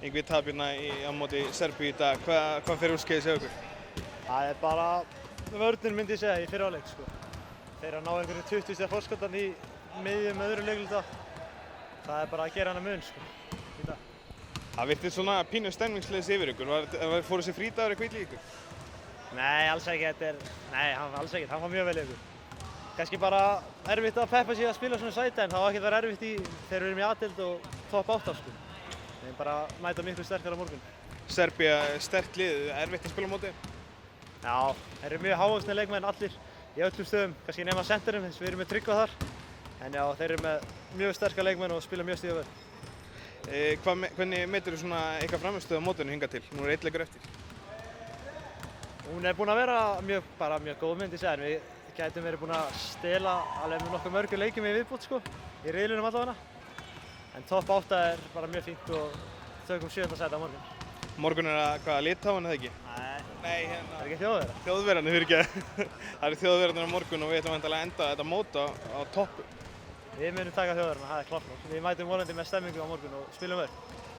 Yngvi tap hérna á móti Serbíu í dag. Hvað fer úrskeiðis hjá ykkur? Það er bara vörnin myndi ég segja í fyrri hálfleik sko. Þeir að ná einhverjum 20 stiga forskottan í miðjum öðrum leikluta. Það er bara að gera hana mun sko í dag. Það virtist svona pínu stemningsleysi yfir ykkur. Fór þessi frídagur eitthvað illa í ykkur? Nei, alls ekki. Nei, alls ekki. Hann var mjög vel í ykkur. Kannski bara erfitt að peppa sig að spila svona sæti en það var ekkert að vera erfitt þegar við erum í A-deild og topp 8 sko. Við bara mæta miklu sterkara á morgun. Serbía, sterkt lið, erfitt að spila á móti? Já, þeir eru mjög hávaxnir leikmenn allir í öllum stöðum, kannski nema centerinum þess að við erum með Tryggva þar. En já, þeir eru með mjög sterka leikmenn og spila mjög stíðavel. Hvernig metur þú svona eitthvað frammistöðu á mótinu hingað til? Nú er einn leikur eftir. Hún er búin að vera mjög góð myndi ég segja en við gætum verið búin að stela alveg með nokkuð mörgum leikjum í viðbót sko, í riðlinum allavega. En topp 8 er bara mjög fínt og tökum 7. sæti á morgun. Morgun er að Litáin eða ekki? Nei, hérna. Það er ekki Þjóðverjar. Þjóðverjarnir, fyrirgefðu. Það eru Þjóðverjarnir á morgun og við ætlum væntanlega að enda þetta mót á toppu. Við munum taka Þjóðverjarna, það er klárt. Við mætum vonandi með stemmingu á morgun og spilum vel.